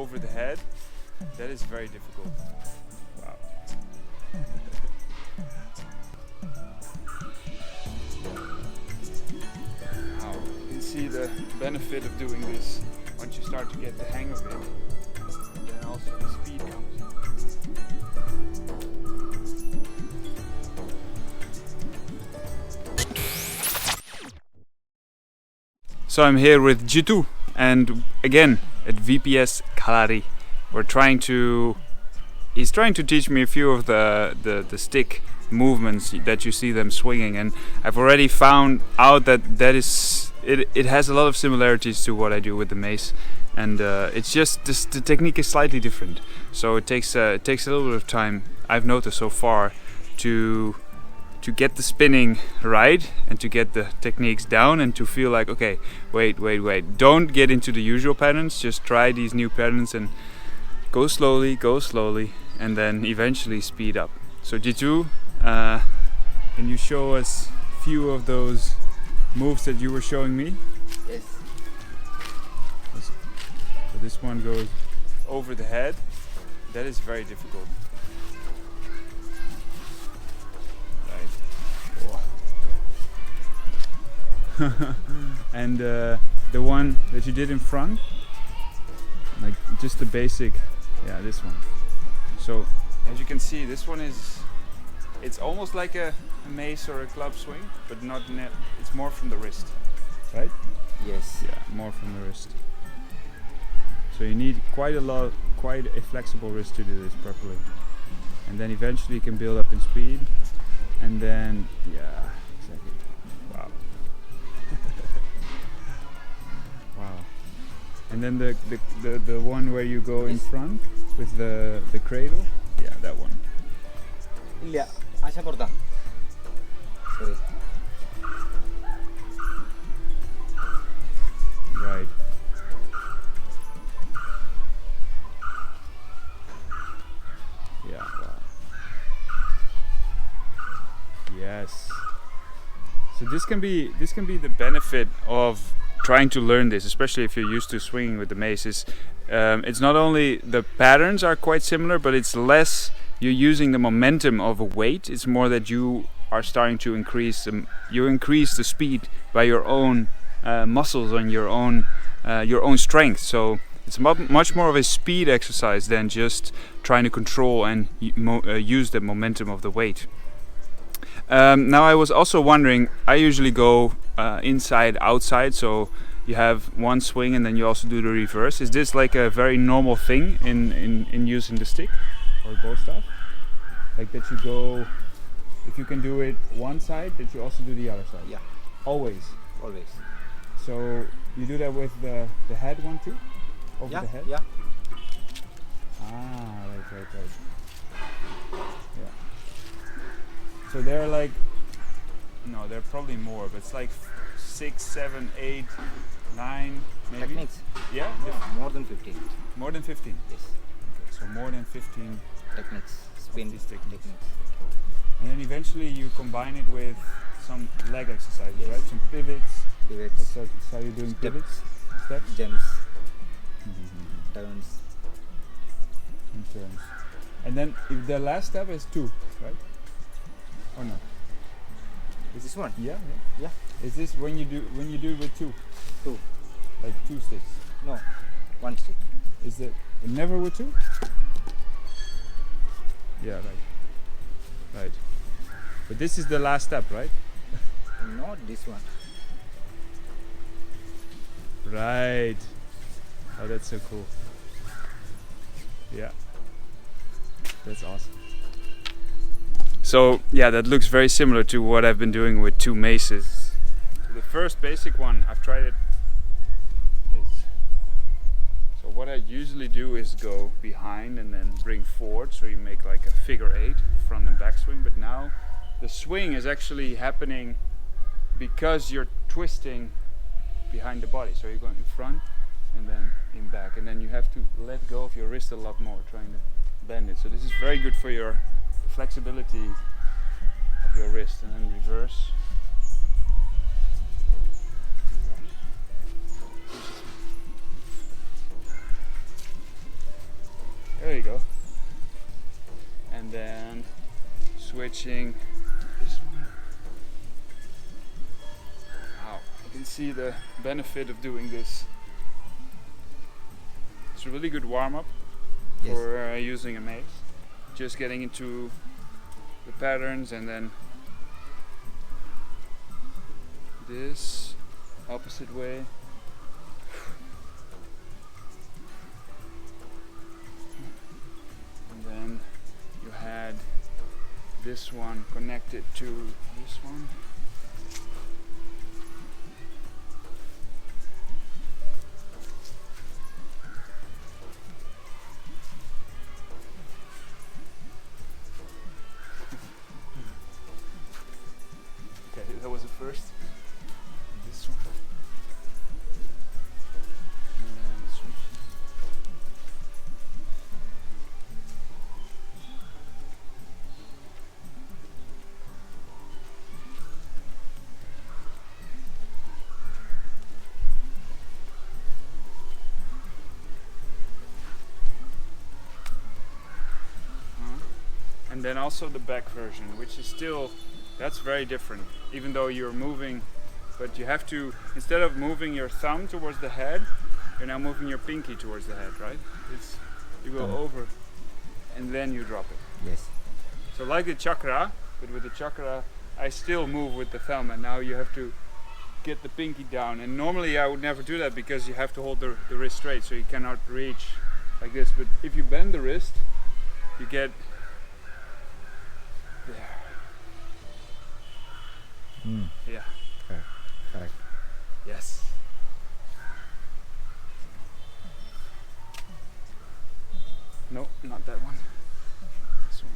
over the head, that is very difficult. Wow. Wow. You can see the benefit of doing this once you start to get the hang of it. And then also the speed comes. So I'm here with Jitu, and again at VPS Kalari. He's trying to teach me a few of the stick movements that you see them swinging, and I've already found out that it has a lot of similarities to what I do with the mace, and it's just the technique is slightly different. So it takes a little bit of time, I've noticed so far, to get the spinning right and to get the techniques down and to feel like, okay, wait, don't get into the usual patterns, just try these new patterns and go slowly, and then eventually speed up. So Jitu, can you show us a few of those moves that you were showing me? Yes. So this one goes over the head, that is very difficult. And the one that you did in front, like just the basic, yeah, this one. So as you can see, this one it's almost like a mace or a club swing, but not it's more from the wrist, right? Yes. Yeah, more from the wrist. So you need quite a flexible wrist to do this properly, and then eventually you can build up in speed, and then yeah, exactly. Wow. Wow. And then the one where you go in front with the cradle, yeah, that one. Illa, hacia porta. Sorry. Right. Yeah. Wow. Yes. So this can be the benefit of trying to learn this, especially if you're used to swinging with the mace. It's not only the patterns are quite similar, but it's less you're using the momentum of a weight. It's more that you are starting to increase the speed by your own muscles and your own strength. So it's much more of a speed exercise than just trying to control and use the momentum of the weight. Now I was also wondering, I usually go inside, outside, so you have one swing and then you also do the reverse. Is this like a very normal thing in using the stick or bow staff? Like that you go, if you can do it one side, that you also do the other side? Yeah. Always? Always. So you do that with the head one too? Over the head? Yeah. Ah, right. Yeah. So they're like, no, they're probably more, but it's like 6, 7, 8, 9, maybe? Techniques? Yeah? More than 15. More than 15? Yes. Okay, so more than 15 Techniques. Spin these techniques. techniques. And then eventually you combine it with some leg exercises, Yes. right? Some pivots. Pivots. That's how you're doing pivots? Steps? Jumps. Turns. And turns. And then if the last step is 2, right? Or no? Is this one? Yeah. Yeah. Is this when you do it with 2? 2. Like 2 sticks? No. 1 stick. Is it never with 2? Yeah, right. But this is the last step, right? Not this one. Right. Oh, that's so cool. Yeah. That's awesome. So yeah, that looks very similar to what I've been doing with 2 maces. The first basic one, I've tried it. So what I usually do is go behind and then bring forward, so you make like a figure 8, front and back swing. But now the swing is actually happening because you're twisting behind the body. So you're going in front and then in back, and then you have to let go of your wrist a lot more, trying to bend it. So this is very good for your flexibility of your wrist. And then reverse. switching this one. Wow, I can see the benefit of doing this. It's a really good warm-up Yes. for using a mace. Just getting into the patterns, and then this opposite way. And then you had this one connected to this one. Okay, that was the first. This one. And then switch. And then also the back version, which is still, that's very different, even though you're moving, but you have to, instead of moving your thumb towards the head, you're now moving your pinky towards the head, right? You go over and then you drop it. Yes. So like the chakra, but with the chakra I still move with the thumb, and now you have to get the pinky down, and normally I would never do that because you have to hold the wrist straight, so you cannot reach like this, but if you bend the wrist, you get there. Yeah. Correct. Yes. No, not that one. This one.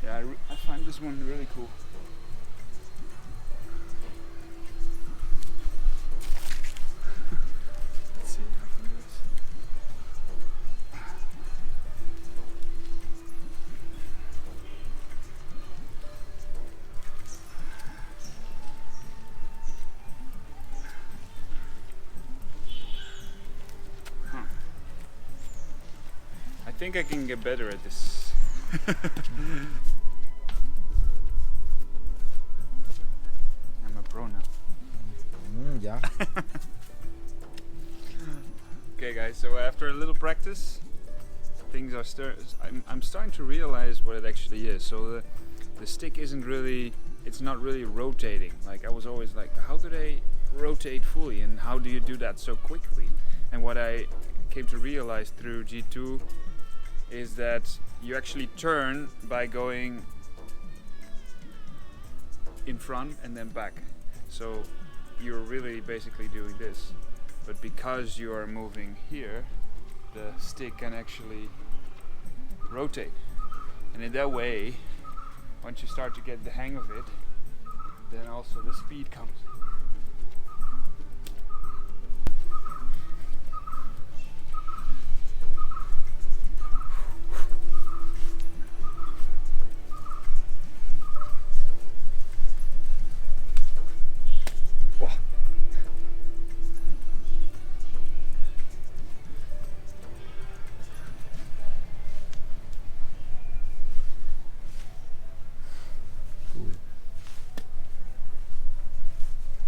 Yeah, I find this one really cool. Let's see if I can do this. I think I can get better at this. I'm a pro now. Yeah. Okay guys, so after a little practice, things are I'm starting to realize what it actually is. So the stick isn't really, it's not really rotating. Like I was always like, how do they rotate fully and how do you do that so quickly? And what I came to realize through G2 is that you actually turn by going in front and then back. So you're really basically doing this, but because you are moving here, the stick can actually rotate, and in that way, once you start to get the hang of it, then also the speed comes.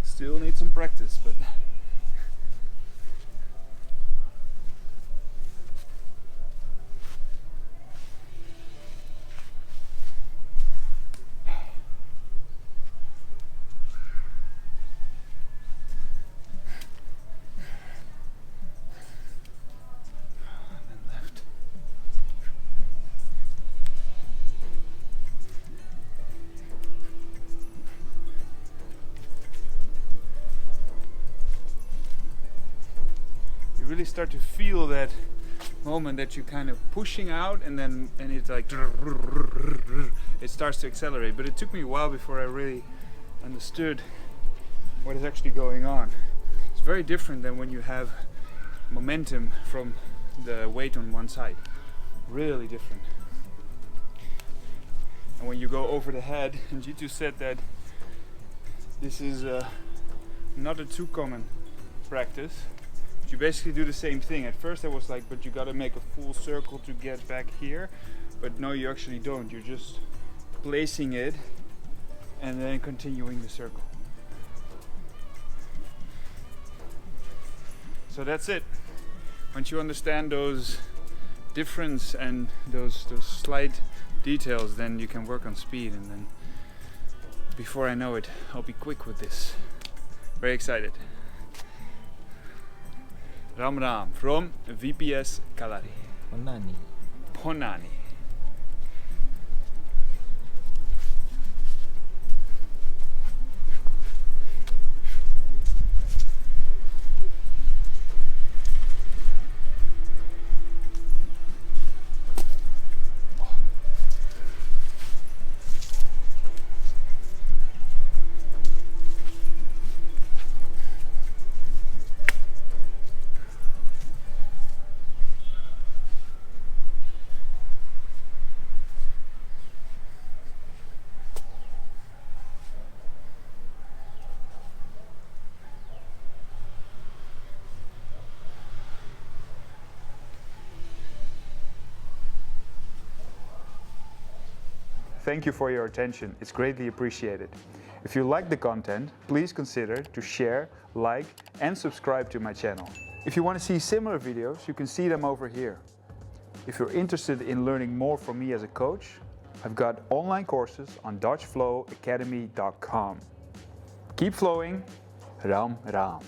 Still need some practice, but really start to feel that moment that you're kind of pushing out, and it's like it starts to accelerate. But it took me a while before I really understood what is actually going on. It's very different than when you have momentum from the weight on one side. Really different. And when you go over the head, and G2 said that this is not a too common practice. You basically do the same thing. At first I was like, but you gotta make a full circle to get back here. But no, you actually don't. You just placing it and then continuing the circle. So that's it. Once you understand those difference and those slight details, then you can work on speed, and then before I know it, I'll be quick with this. Very excited. Ram Ram from VPS Kalari. Onani. Ponani. Thank you for your attention, it's greatly appreciated. If you like the content, please consider to share, like and subscribe to my channel. If you want to see similar videos, you can see them over here. If you're interested in learning more from me as a coach, I've got online courses on DutchFlowAcademy.com. Keep flowing, Ram Ram.